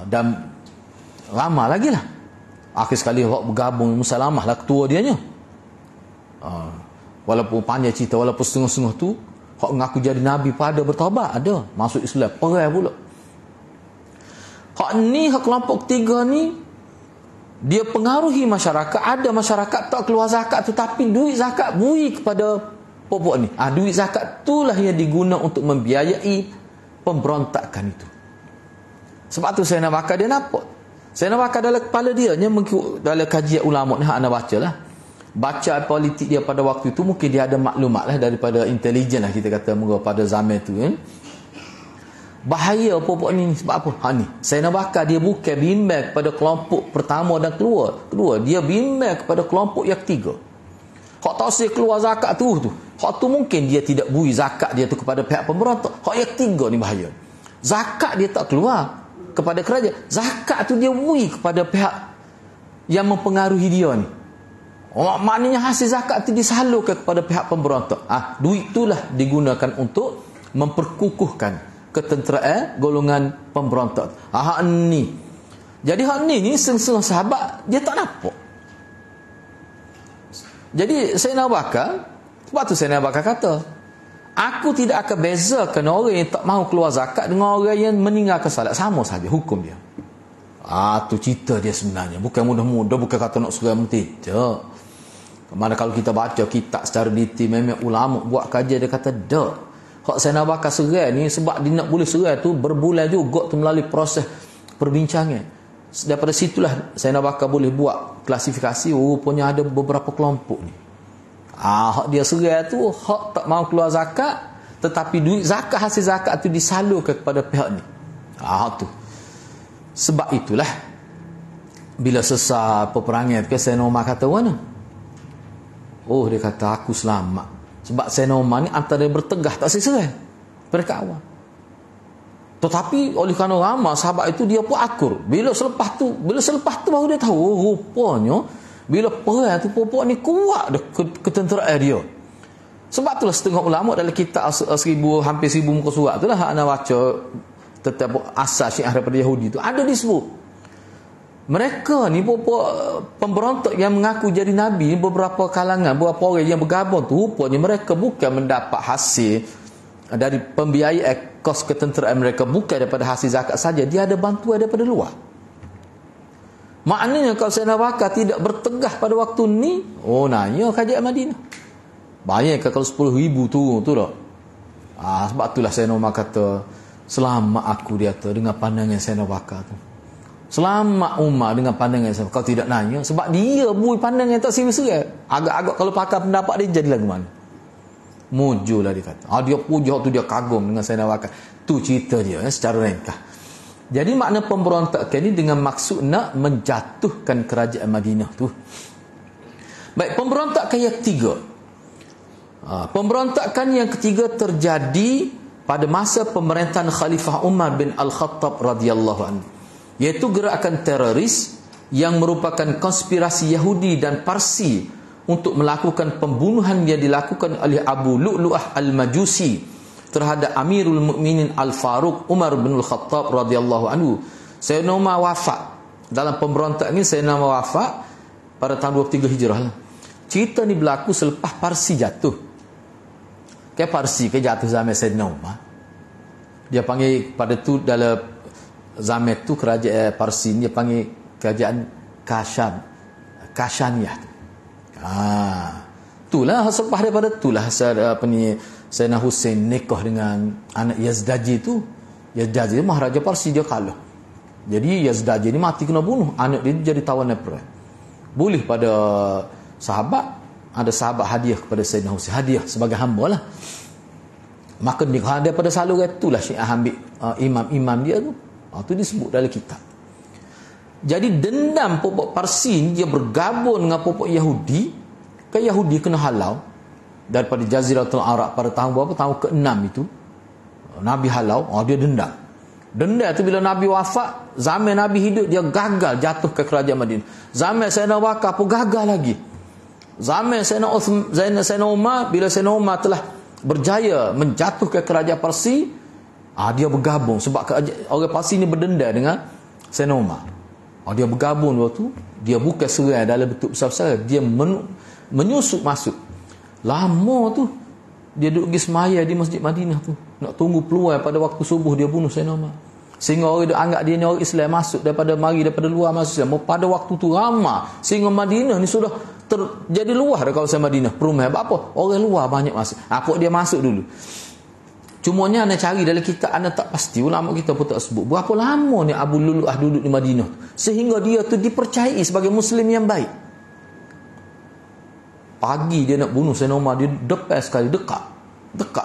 dan ramai lagi lah. Akhir sekali orang bergabung Musailamah lah ketua dia nya. Walaupun panjang cerita, walaupun setengah-setengah tu orang mengaku jadi Nabi pada bertaubat ada masuk Islam perang pula. Hak kelompok ketiga ni dia pengaruhi masyarakat. Ada masyarakat tak keluar zakat tu, tapi duit zakat bui kepada popok ni. Duit zakat itulah yang digunakan untuk membiayai pemberontakan itu. Sebab tu Sayyidina Abu Bakar dia nampak. Sayyidina Abu Bakar dalam kepala dia dalam kajian ulama ni anda baca lah. Baca politik dia pada waktu itu, mungkin dia ada maklumat lah daripada intelijen lah kita kata pada zaman tu kan. Bahaya popok ni sebab apa? Ni Sayyidina Abu Bakar dia bukan bimbang kepada kelompok pertama dan kedua, dia bimbang kepada kelompok yang ketiga. Hak tak usah keluar zakat tu. Hak tu mungkin dia tidak bui zakat dia tu kepada pihak pemberontak. Hak yang ketiga ni bahaya. Zakat dia tak keluar kepada kerajaan. Zakat tu dia bui kepada pihak yang mempengaruhi dia ni. Maknanya hasil zakat tu disalurkan kepada pihak pemberontak. Duit itulah digunakan untuk memperkukuhkan ketenteraan golongan pemberontak. Ni. Jadi ni setengah sahabat dia tak nampak. Jadi Sayyidina Abu Bakar, sebab tu Sayyidina Abu Bakar kata, aku tidak akan bezakan orang yang tak mahu keluar zakat dengan orang yang meninggalkan salat, sama saja hukum dia. Tu cerita dia sebenarnya. Bukan mudah-mudah, bukan kata nak suruh tidak. Mana kalau kita baca kitab secara detail, memang ulama buat kajian, dia kata dak. Hak Sayyidina Abu Bakar serai ni, sebab dia nak boleh serai tu berbulan juga tu melalui proses perbincangan. Daripada situlah Sayyidina Abu Bakar boleh buat klasifikasi, rupanya ada beberapa kelompok ni. Hak dia serai tu hak tak mahu keluar zakat, tetapi duit zakat, hasil zakat tu disalurkan kepada pihak ni. Tu. Sebab itulah bila selesai peperangan tu Sayyidina Umar kata mana? Oh, dia kata aku selamat. Sebab Sayyidina Umar ni antara bertegah tak sesuai mereka awal. Tetapi oleh kerana ramai sahabat itu dia pun akur. Bila selepas tu baru dia tahu, oh, rupanya bila perang tu pokok ni kuat dah ketenteraan dia. Sebab itulah setengah ulama dalam kitab hampir 1000 muka surat itulah hak ana baca tetap asas Syiah daripada Yahudi tu ada disebut. Mereka ni pokok pemberontak yang mengaku jadi nabi, beberapa kalangan, beberapa orang yang bergabung tu rupanya mereka bukan mendapat hasil dari pembiayaan kos ketenteraan mereka, bukan daripada hasil zakat saja, dia ada bantuan daripada luar. Maknanya kalau Sayyidina Abu Bakar tidak bertegah pada waktu ni, oh nanya kerajaan Madinah. Bayangkan kalau 10,000 tu tak. Sebab itulah Sayyidina Umar kata, selamat aku dia tu dengan pandangan Sayyidina Abu Bakar tu. Selamat Umar dengan pandangan Sayyidina. Kau tidak nanya sebab dia bui pandangan tak serius-serius. Agak-agak kalau pakar pendapat dia jadi lagu mana? Mujulah dia kata. Dia puja tu, dia kagum dengan Sayyidina Abu Bakar. Tu cerita dia secara ringkas. Jadi makna pemberontakan ini dengan maksud nak menjatuhkan kerajaan Madinah tu. Baik, pemberontakan yang ketiga. Pemberontakan yang ketiga terjadi pada masa pemerintahan Khalifah Umar bin Al-Khattab radhiyallahu anhu. Iaitu gerakan teroris yang merupakan konspirasi Yahudi dan Parsi untuk melakukan pembunuhan yang dilakukan oleh Abu Lu'lu'ah Al-Majusi terhadap Amirul Mukminin Al-Faruq Umar bin Al-Khattab radhiyallahu anhu. Sayyidina Umar wafat. Dalam pemberontak ni Sayyidina Umar wafat pada tahun 23 Hijrah. Cerita ni berlaku selepas Parsi jatuh. Parsi jatuh zaman Sayyidina Umar. Dia panggil pada tu dalam zaman tu kerajaan Parsi ni dia panggil kerajaan Kashaniyah. Itulah selepas daripada itulah Sayyidina Hussein nikah dengan anak Yazdaji tu. Yazdaji Maharaja Parsi, dia kalah. Jadi Yazdaji ni mati kena bunuh. Anak dia jadi tawanan perang. Boleh pada sahabat, ada sahabat hadiah kepada Sayyidina Hussein. Hadiah sebagai hamba lah. Maka nikah daripada saluran itulah Syiah ambil imam-imam dia tu. Itu disebut dalam kitab. Jadi dendam pokok Parsi ni dia bergabung dengan pokok Yahudi. Kan Yahudi kena halau daripada Jaziratul Arab pada tahun berapa? Tahun ke-6 itu. Nabi halau, dia dendam. Dendam tu bila Nabi wafat, zaman Nabi hidup dia gagal jatuh ke kerajaan Madinah. Zaman Sayyidina Abu Bakar pun gagal lagi. Zaman Sayyidina Umar, bila Sayyidina Umar telah berjaya menjatuh ke kerajaan Parsi, dia bergabung sebab orang Parsi ni berdendam dengan Sayyidina Umar. Dia bergabung waktu tu, dia bukan serang dalam bentuk besar-besar, dia menyusup masuk. Lama tu dia duduk pergi semaya di Masjid Madinah tu, nak tunggu peluang pada waktu subuh dia bunuh Sayyidina Umar. Sehingga orang anggap dia ni orang Islam, masuk daripada luar masuk Islam. Pada waktu tu ramai, sehingga Madinah ni sudah jadi luar dah kawasan Madinah. Perumahan apa? Orang luar banyak masuk. Apa dia masuk dulu. Cumanya anda cari dalam kitab, anda tak pasti, ulama kita pun tak sebut berapa lama ni Abu Lu'lu'ah duduk di Madinah sehingga dia tu dipercayai sebagai Muslim yang baik. Pagi dia nak bunuh Sayyidina Umar, dia depan sekali, dekat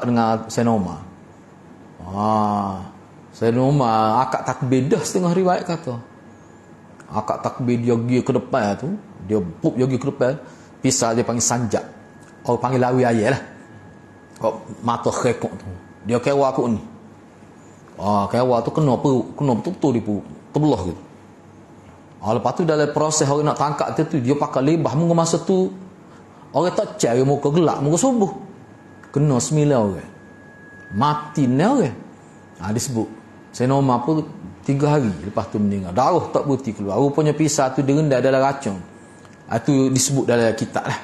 dengan Sayyidina Umar. Sayyidina Umar akak takbir dah, setengah riwayat kata akak takbir dia pergi ke depan tu, dia pup dia pergi ke depan, pisau dia panggil sanjak, orang panggil lawi ayat lah, mata krekok tu, dia kewa aku ni, kewa tu kena betul-betul dia terbelah gitu. Lepas tu dalam proses orang nak tangkap tu, dia pakai lebah. Mungkin masa tu orang tak cari muka gelap, muka subuh, kena 9 orang mati ni orang. Disebut Sayyidina Umar pun 3 hari lepas tu meninggal, darah tak berhenti keluar. Rupanya pisau tu direndam dalam racun. Itu disebut dalam kitab lah.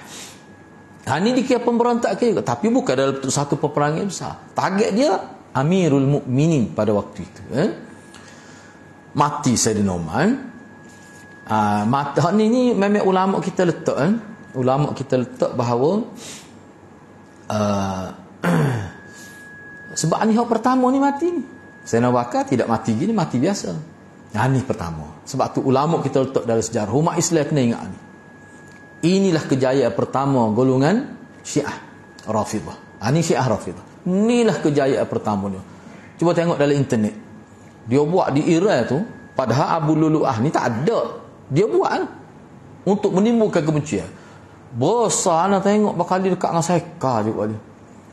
Ini dikira pemberontakan juga, tapi bukan dalam satu peperangan besar. Target dia Amirul Mukminin pada waktu itu. Mati Sayyidina Umar. Ini memang ulama kita letak. Ulama kita letak bahawa sebab ni yang pertama ni mati ni. Sayyidina Abu Bakar tidak mati gini, mati biasa. Ni pertama. Sebab tu ulama kita letak dalam sejarah. Umat Islam kena ingat ni. Inilah kejayaan pertama golongan Syiah Rafidah. Ini Syiah Rafidah. Inilah kejayaan pertama dia. Cuba tengok dalam internet. Dia buat di Iran tu, padahal Abu Lu'lu'ah ni tak ada. Dia buat untuk menimbulkan kebencian. Besar nak tengok bakal dia dekat dengan seka juga dia.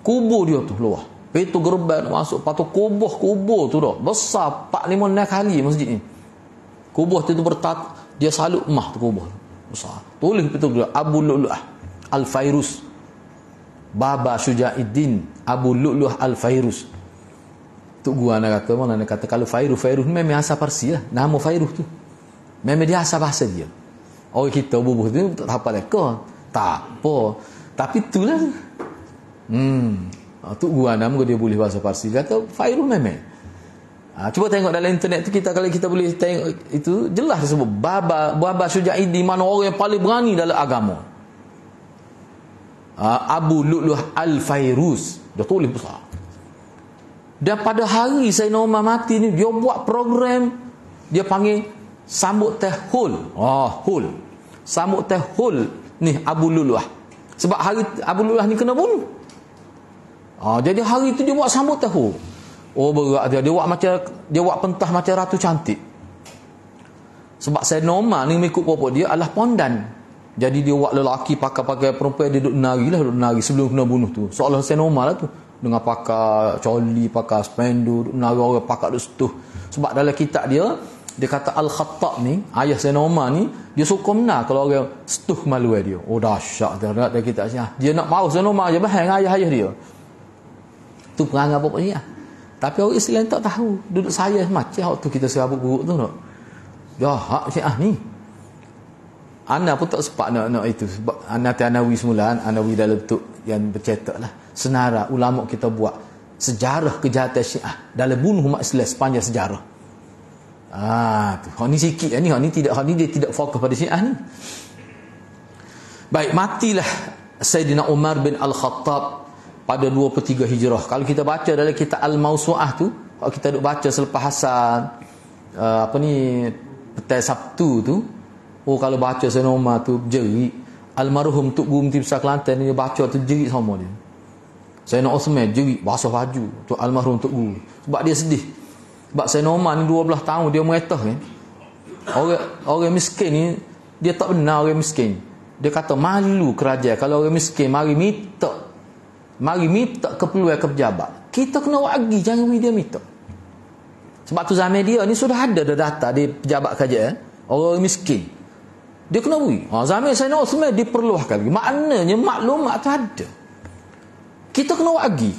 Kubur dia tu luar. Itu gerbang masuk, lepas tu kubur tu dah. Besar 4-5 kali masjid ni. Kubur tu dia salut mah tu kubur. Besar. Tulis betul dia Abu Lu'lu'ah Al-Fairuz. Baba Syujaiddin Abu Lu'lu'ah Al-Fairuz. Tu gua nak kata mana nak kata kalau Fairuz ni memang asal Parsi lah. Nama Fairuz tu. Memang dia asal bahasa dia. Orang kita bubuh tu tak apa leka. Tak apa. Tapi itulah. Tu gua nama dia boleh bahasa Parsi. Kata Fairuz memang. Cuba tengok dalam internet tu kita kalau kita boleh tengok itu jelas disebut Baba Syujaiddin mana orang yang paling berani dalam agama. Abu Lu'lu'ah Al-Fairuz. Dia tulis besar. Dan pada hari Sayyidina Umar mati ni dia buat program dia panggil sambut teh hul. Hul. Sambut teh hul ni Abu Lu'lu'ah. Sebab hari Abu Lu'lu'ah ni kena bunuh. Jadi hari tu dia buat sambut teh hul. Berat dia buat pentah macam ratu cantik. Sebab Sayyidina Umar ni mengikut pokok dia adalah pondan. Jadi dia buat lelaki pakai perempuan dia duduk nari sebelum kena bunuh tu. Seolah Sayyidina Umar lah tu. Dengan pakai coli, pakai spendu, nari orang pakai duk setuh. Sebab dalam kitab dia kata Al-Khattab ni, ayah Sayyidina Umar ni, dia suka benar kalau orang setuh maluai dia. Dahsyat dia dalam kitab sini. Dia nak mahu Sayyidina Umar je bahang ayah-ayah dia. Tu perangai apa ni. Tapi orang Islam tak tahu. Duduk saya macam waktu kita serabut buruk tu tak. Jahat Syiah ni. Ana pun tak sempat nak itu. Sebab Ana Anawi semula, Anawi dalam bentuk yang bercetak lah. Senara ulama kita buat sejarah kejahatan Syiah dalam bunuh umat Islam sepanjang sejarah. Tu. Hak ni sikit ni, hak ni dia tidak fokus pada Syiah ni. Baik, matilah Sayyidina Umar bin Al-Khattab pada 23 Hijrah. Kalau kita baca dalam kitab Al-Mawsu'ah tu, kalau kita duk baca selepas Hasan petai Sabtu tu, kalau baca Sayyidina Umar tu jerit. Almarhum Tuk Guru Mufti Besar Kelantan dia baca tu jerit sama dia. Sayyidina Uthman jerit basuh baju tu almarhum Tuk Guru. Sebab dia sedih. Sebab Sayyidina Umar ni 12 tahun dia meretah kan. Orang miskin ni dia tak benar orang miskin. Dia kata malu kerajaan kalau orang miskin mari minta keperluan ke pejabat. Kita kena wagi jangan dia minta. Sebab tu zaman dia ni sudah ada data di pejabat kerajaan orang miskin. Dia kena beri. Zaman Sayyidina Uthman diperluahkan. Maknanya maklumat tu ada. Kita kena wagi.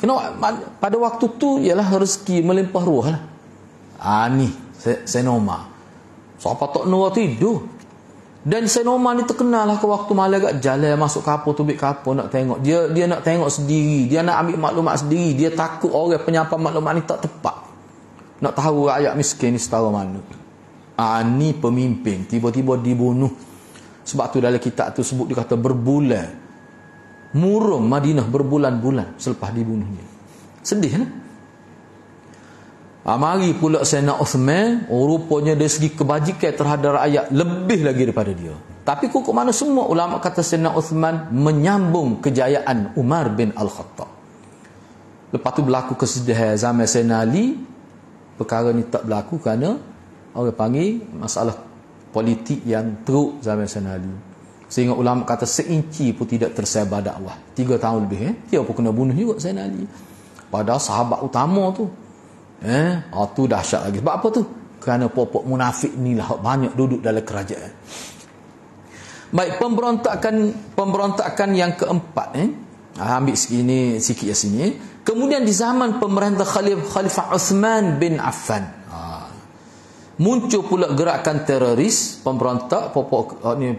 Pada waktu tu ialah rezeki melimpah ruah lah. Ni Sayyidina Umar. Siapa tak nak tidur. Dan Sayyidina Umar ni terkenal lah ke waktu malam kat jalan masuk kapal tu kapal nak tengok. Dia nak tengok sendiri. Dia nak ambil maklumat sendiri. Dia takut orang penyampai maklumat ni tak tepat. Nak tahu rakyat miskin ni setara mana. Ni pemimpin. Tiba-tiba dibunuh. Sebab tu dalam kitab tu sebut dia kata berbulan. Murung Madinah berbulan-bulan selepas dibunuhnya. Sedih lah. Mari pula Sayyidina Uthman, rupanya dari segi kebajikan terhadap rakyat lebih lagi daripada dia. Tapi kok mana semua ulama kata Sayyidina Uthman menyambung kejayaan Umar bin Al-Khattab. Lepas tu berlaku kesedihan zaman Sayyidina Ali. Perkara ni tak berlaku kerana orang panggil masalah politik yang teruk zaman Sayyidina Ali. Sehingga ulama kata seinci pun tidak tersebar dakwah. 3 tahun lebih dia pun kena bunuh juga Sayyidina Ali. Padahal sahabat utama tu. Tu dahsyat lagi. Sebab apa tu? Kerana popok munafik ni lah banyak duduk dalam kerajaan. Baik, pemberontakan yang keempat ambil segini sikit ya sini. Kemudian di zaman pemerintah Khalifah Uthman bin Affan, muncul pula gerakan teroris, pemberontak,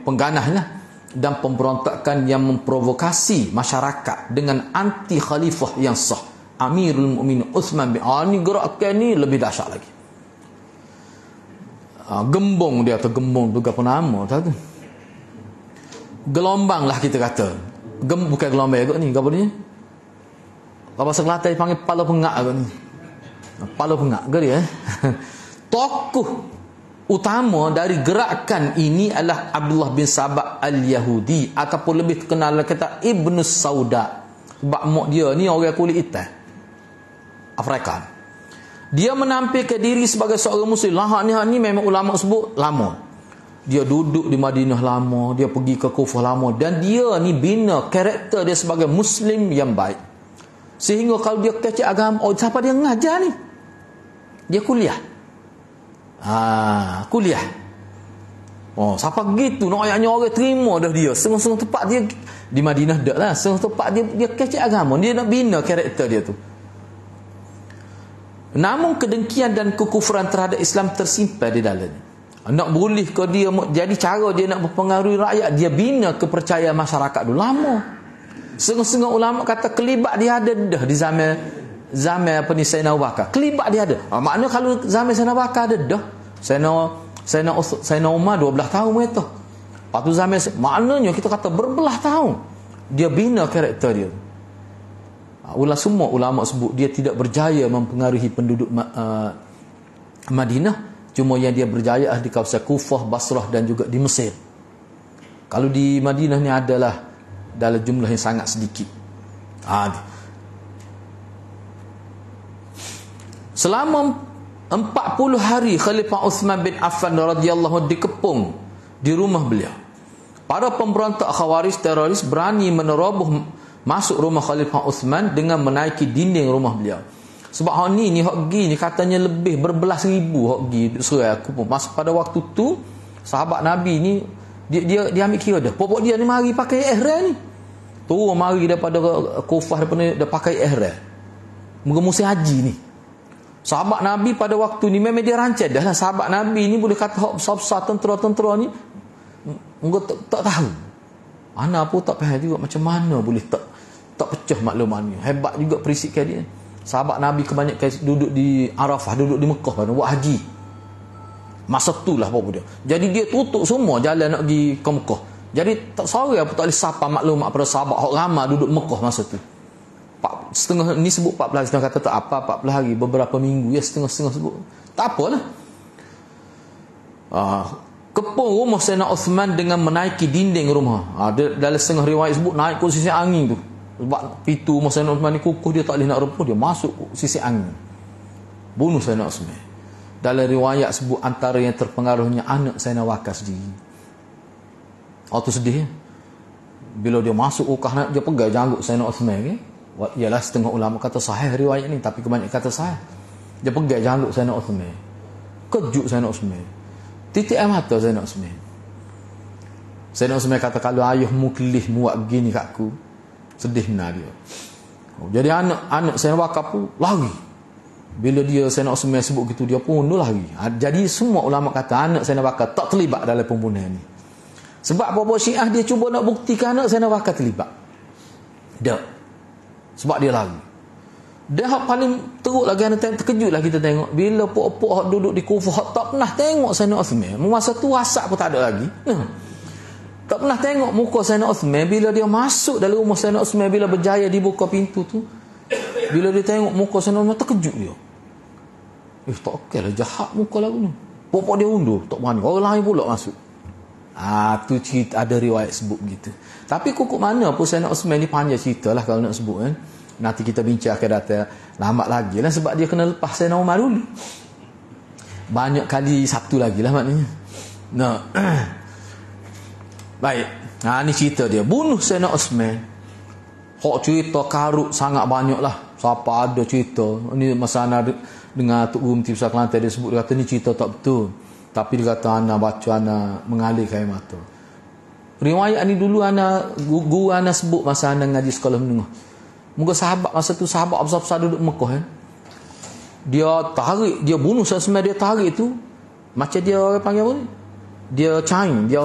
pengganahlah, dan pemberontakan yang memprovokasi masyarakat dengan anti khalifah yang sah, Amirul Mukminin Uthman bin Affan. Ni gerakan ni lebih dahsyat lagi. Gembong dia atau gembong tu apa nama tu? Gelombang lah kita kata. Bukan gelombang kot ni, apa dia? Kalau bahasa Kelantan panggil pala pengak kot ni. Pala pengak ke dia? Tokoh utama dari gerakan ini adalah Abdullah bin Sabah Al-Yahudi, ataupun lebih terkenal kata Ibnu Sauda. Sebab mak dia ni orang kulit hitam, Afrika. Dia menampilkan diri sebagai seorang muslim. Hak ni memang ulama sebut lama. Dia duduk di Madinah lama, dia pergi ke Kufah lama, dan dia ni bina karakter dia sebagai Muslim yang baik. Sehingga kalau dia kecil agama, oh siapa dia ngajar ni? Dia kuliah. Kuliah. Oh, siapa gitu nak ayatnya orang terima dah dia. Setengah-setengah tempat dia di Madinah dak lah. Setengah tempat dia kecil agama, dia nak bina karakter dia tu. Namun kedengkian dan kekufuran terhadap Islam tersimpan di dalamnya. Nak boleh ke dia, jadi cara dia nak mempengaruhi rakyat, dia bina kepercayaan masyarakat dulu lama. Setengah-setengah ulama kata kelibat dia ada dah di zaman apa ni Sayyidina Abu Bakar. Kelibat dia ada. Maknanya kalau zaman Sayyidina Abu Bakar ada dah. Sayyidina Umar 12 tahun itu. Lepas tu zaman, maknanya kita kata berbelah tahun dia bina karakter dia. Semua ulama sebut dia tidak berjaya mempengaruhi penduduk Madinah, cuma yang dia berjaya di kawasan Kufah, Basrah dan juga di Mesir. Kalau di Madinah ni adalah dalam jumlah yang sangat sedikit. Selama 40 hari Khalifah Uthman bin Affan radhiyallahu dikepung di rumah beliau. Para pemberontak Khawarij teroris berani meneroboh masuk rumah Khalifah Uthman dengan menaiki dinding rumah beliau. Sebab hak ni katanya lebih berbelas ribu hak gi serai aku pun. Masa pada waktu tu sahabat Nabi ni dia ambil kira dah. Pokok dia ni mari pakai ihram ni. Turun mari daripada Kufah dia pakai ihram. Muka musim haji ni. Sahabat Nabi pada waktu ni memang dia rancang dah lah. Sahabat Nabi ni boleh kata hak besar-besar tentera-tentera ni muka tak tahu. Ana pun tak faham juga macam mana boleh tak pecah maklumat ni. Hebat juga perisikan dia. Sahabat Nabi kebanyakan duduk di Arafah, duduk di Mekah pada buat haji. Masa tu lah apa dia. Jadi dia tutup semua jalan nak pergi ke Mekah. Jadi tak sorry apa tak boleh sapa maklumat pada sahabat hak ramai duduk Mekah masa tu. Setengah ni sebut 14 hari, setengah kata tak apa 14 hari, beberapa minggu ya, setengah-setengah sebut. Tak apalah. Kepung rumah Sayyidina Uthman dengan menaiki dinding rumah. Dalam setengah riwayat sebut naik ke sisi angin tu. Sebab pintu rumah Sayyidina Uthman ni kukuh, dia tak boleh nak rempuh, dia masuk sisi angin. Bunuh Sayyidina Uthman. Dalam riwayat sebut antara yang terpengaruhnya anak Sayyidina Wakar sendiri. Tu sedih. Bila dia masuk ukah, dia pegang janggut Sayyidina Uthman ni. Ialah setengah ulama kata sahih riwayat ni, tapi kebanyakan kata sahih. Dia pegang janggut Sayyidina Uthman. Kejut Sayyidina Uthman. Titik air mata Sayyidina Uthman. Sayyidina Uthman kata kalau ayahmu kelih buat gini kat aku, sedih benar dia. Jadi anak Sayyidina Wakar pun lari. Bila dia Sayyidina Uthman sebut gitu, dia pun lari. Jadi semua ulama kata anak Sayyidina Wakar tak terlibat dalam pembunuhan ni. Sebab apa Syiah dia cuba nak buktikan anak Sayyidina Wakar terlibat. Tak. Sebab dia lari. Dia paling teruk lagi, terkejut lah kita tengok bila pok-pok duduk di Kufah tak pernah tengok Sayyidina Uthman. Masa tu WhatsApp pun tak ada lagi. Tak pernah tengok muka Sayyidina Uthman. Bila dia masuk dalam rumah Sayyidina Uthman, bila berjaya dibuka pintu tu, bila dia tengok muka Sayyidina Uthman, terkejut dia. Tak okey lah, jahat muka lagu ni. Pok-pok dia undur, tak berani. Orang lain pula masuk. Tu cerita, ada riwayat sebut begitu. Tapi kukuk mana pun Sayyidina Uthman ni panjang cerita lah kalau nak sebut kan. Nanti kita bincang akan datang lambat lagi lah, sebab dia kena lepas Sayyidina Umar dulu. Banyak kali Sabtu lagi lah maknanya. Baik. Ni cerita dia. Bunuh Sayyidina Uthman. Hak cerita karut sangat banyak lah. Siapa ada cerita. Ini masa anak dengan Tok Guru Mufti Besar Kelantan, dia sebut, dia kata ni cerita tak betul. Tapi dia kata anak baca, anak mengalirkan air mata. Riwayat ni dulu anak guru anak sebut masa anak ngaji sekolah menengah. Muka sahabat masa tu, sahabat besar-besar duduk Mekah kan. Dia tarik, dia bunuh Uthman, dia tarik tu macam dia orang panggil apa ni? Dia cain, dia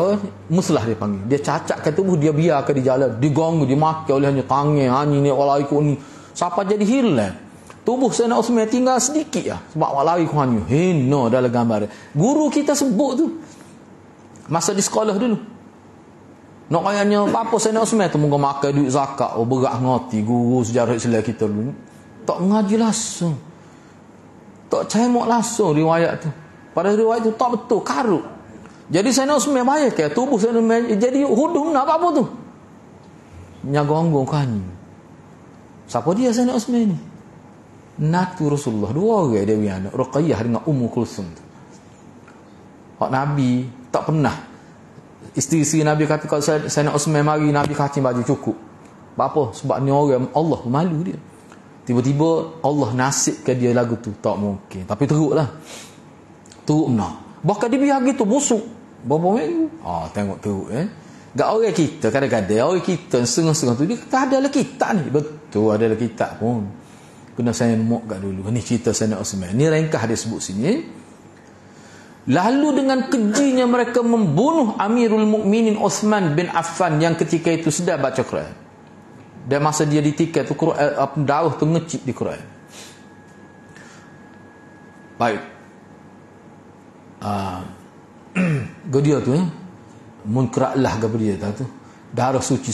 muslah dia panggil. Dia cacakkan tubuh, dia biarkan di jalan, diganggu, dimaki olehnya tangan, ni wala ikut ni. Siapa jadi hilang? Tubuh Sayyidina Uthman tinggal sedikit lah. Sebab lari kuannya. Hina dalam gambar dia. Guru kita sebut tu. Masa di sekolah dulu. Nak kayaknya apa Sayyidina Uthman tu moga makan duit zakat. Berat ngerti guru sejarah Islam kita dulu. Tak ngaji langsung. Tak cemok langsung riwayat tu. Pada riwayat tu tak betul. Karut. Jadi Sayyidina Uthman bayar ke tubuh Sayyidina Uthman. Jadi hudung nak apa tu. Nyagong-gong kuannya. Siapa dia Sayyidina Uthman ni? Natu Rasulullah. Dua orang dia punya anak, Ruqayyah dengan Ummu Kulsum. Hak Nabi tak pernah. Isteri-isteri Nabi kata kalau Sayyidina Osman mari, Nabi kacing baju cukup. Apa? Sebab ni orang Allah malu dia. Tiba-tiba Allah nasibkan dia lagu tu. Tak mungkin. Tapi teruklah. Teruk benar. Bahkan dia biar gitu busuk. Berapa minggu? Tengok teruk Gak orang kita kadang-kadang orang kita setengah-setengah tu dia kata adalah kitab ni. Betul adalah kitab pun. Kena saya mok kat dulu. Ni cerita Sayyidina Osman. Ni ringkas dia sebut sini. Lalu dengan kejinya mereka membunuh Amirul Mukminin Uthman bin Affan yang ketika itu sedang baca Quran. Dan masa dia ditikai tu Quran, darah tu ngecip di Quran. Baik. Dia tu munkra'lah kepada dia tu. Darah suci.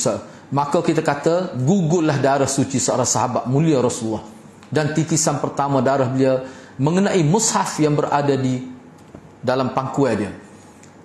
Maka kita kata gugurlah darah suci seorang sahabat mulia Rasulullah. Dan titisan pertama darah beliau mengenai mushaf yang berada di dalam pangkuan dia.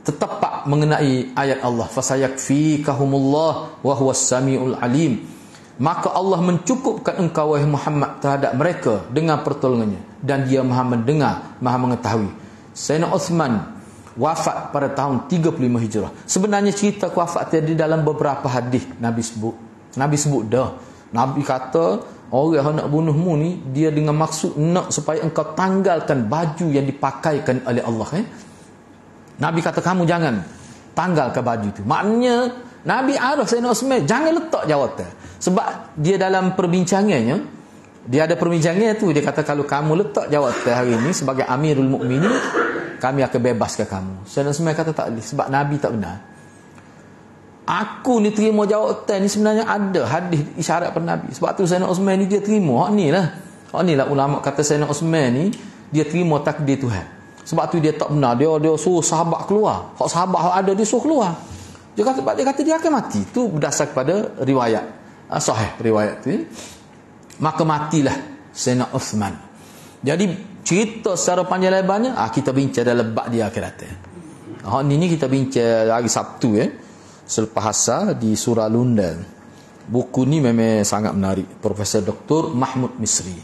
Tepat mengenai ayat Allah, fasayakfikahumullah wa huwas samiul alim. Maka Allah mencukupkan engkau wahai Muhammad terhadap mereka dengan pertolongannya, dan dia Maha mendengar, Maha mengetahui. Sayyidina Uthman wafat pada tahun 35 Hijrah. Sebenarnya cerita kewafatan dia dalam beberapa hadis Nabi sebut. Nabi sebut dah. Nabi kata orang yang nak bunuhmu ni dia dengan maksud nak supaya engkau tanggalkan baju yang dipakaikan oleh Allah. Nabi kata kamu jangan tanggalkan baju tu. Maknanya Nabi arah Sayyidina Uthman jangan letak jawatan. Sebab dia dalam perbincangannya, dia ada perbincangan tu, dia kata kalau kamu letak jawatan hari ini sebagai Amirul Mukminin, kami akan bebaskan kamu. Sayyidina Uthman kata tak boleh sebab Nabi tak benar. Aku ni terima jawatan ni sebenarnya ada hadis isyarat pada Nabi. Sebab tu Sayyidina Uthman ni dia terima. Hak ni lah ulama kata Sayyidina Uthman ni dia terima takdir Tuhan. Sebab tu dia tak benar. Dia suruh sahabat keluar. Hak sahabat hak ada dia suruh keluar. Dia kata dia akan mati. Itu berdasar kepada riwayat sahih riwayat tu. Maka matilah Sayyidina Uthman. Jadi cerita secara panjang lebarnya kita bincang dalam bab dia akan datang. Hak ni kita bincang hari Sabtu selepas asar di Surah Lundan. Buku ni memang sangat menarik. Profesor Dr. Mahmud Misri.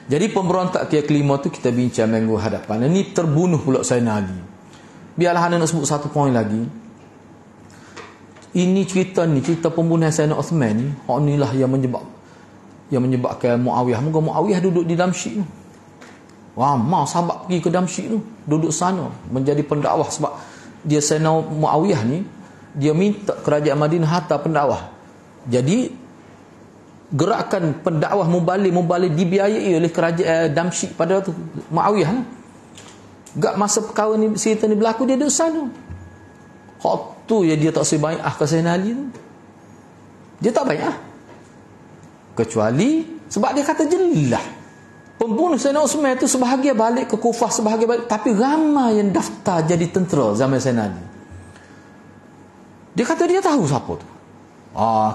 Jadi pemberontak kelima tu kita bincang minggu hadapan. Ini terbunuh pula Sayyidina Ali. Biarlah anda nak sebut satu poin lagi. Ini cerita pembunuhan Sayyidina Uthman ni. Hak inilah yang menyebabkan Muawiyah. Moga Muawiyah duduk di Damsyik tu. Ramai sahabat pergi ke Damsyik tu. Duduk sana. Menjadi pendakwah. Sebab dia Sayyidina Muawiyah ni dia minta kerajaan Madinah hantar pendakwah. Jadi gerakan pendakwah mubalik dibiayai oleh kerajaan Damsyik pada tu Muawiyah. Gak masa perkara ni cerita ni berlaku dia duduk sana. Hak tu ya dia tak sebai'ah ke Sayyidina Ali tu. Dia tak bai'ah. Kecuali sebab dia kata jelas pembunuh Sayyidina Uthman tu sebahagian balik ke Kufah, sebahagian balik, tapi ramai yang daftar jadi tentera zaman Sayyidina Ali. Dia kata dia tahu siapa tu.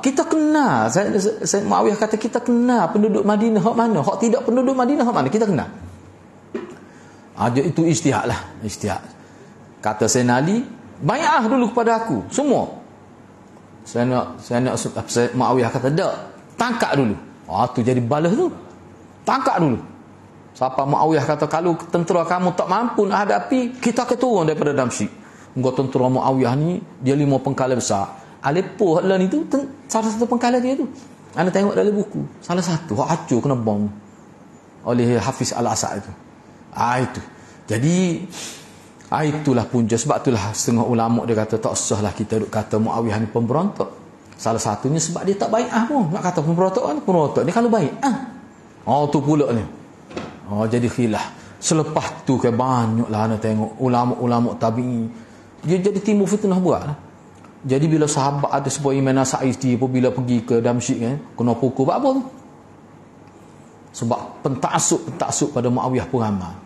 Kita kenal. Saya Muawiyah kata kita kenal penduduk Madinah hak mana, hak tidak penduduk Madinah hak mana, kita kenal. Itu ijtihad lah. Ijtihad. Kata Sayyidina Ali, bai'ah dulu kepada aku semua. Saya Muawiyah kata tak, tangkap dulu. Tu jadi balas tu. Tangkap dulu. Siapa Muawiyah kata kalau tentera kamu tak mampu nak hadapi, kita akan turun daripada Damsyik. Engkau tentera Muawiyah ni dia 5 pengkala besar. Aleppo lah ni tu salah satu pengkala dia tu. Anda tengok dalam buku. Salah satu hak hancur kena bom oleh Hafiz Al-Asad itu. Itu. Jadi itulah punca. Sebab itulah setengah ulama dia kata tak usahlah kita duk kata Muawiyah ni pemberontak. Salah satunya sebab dia tak bai'ah pun. Nak kata pemberontak ni kalau bai'ah. Tu pula ni. Jadi khilaf. Selepas tu ke banyaklah anda tengok ulama-ulama tabi'i dia jadi timbul fitnah buat lah. Jadi bila sahabat ada sebuah Imam Sa'idi apabila pergi ke Damsyik kena pukul apa tu? Sebab pentaksub pada Muawiyah pun ramai.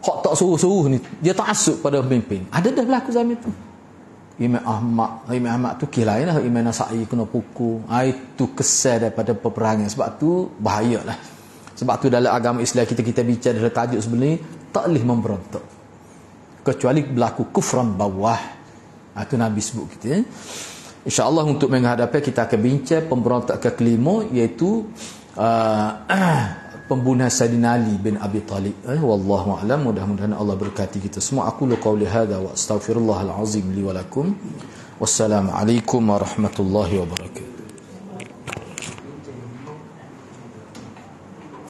Hak tak suruh-suruh ni dia taksub pada pemimpin. Ada dah berlaku zaman tu. Imam Ahmad tu lain lah. Imam Sa'idi kena pukul. Itu kesal daripada peperangan. Sebab tu bahayalah. Sebab tu dalam agama Islam kita bicara dalam tajuk sebenarnya tak boleh memberontak kecuali berlaku kufran bawah. Itu Nabi sebut kita. InsyaAllah untuk menghadapi kita akan bincang pemberontak kelima, iaitu pembunuhan Saidina Ali bin Abi Talib. Wallahu a'lam. Mudah-mudahan Allah berkati kita semua. Aku qauli hadza wa astaghfirullahal azim li wa lakum. Wassalamualaikum warahmatullahi wabarakatuh.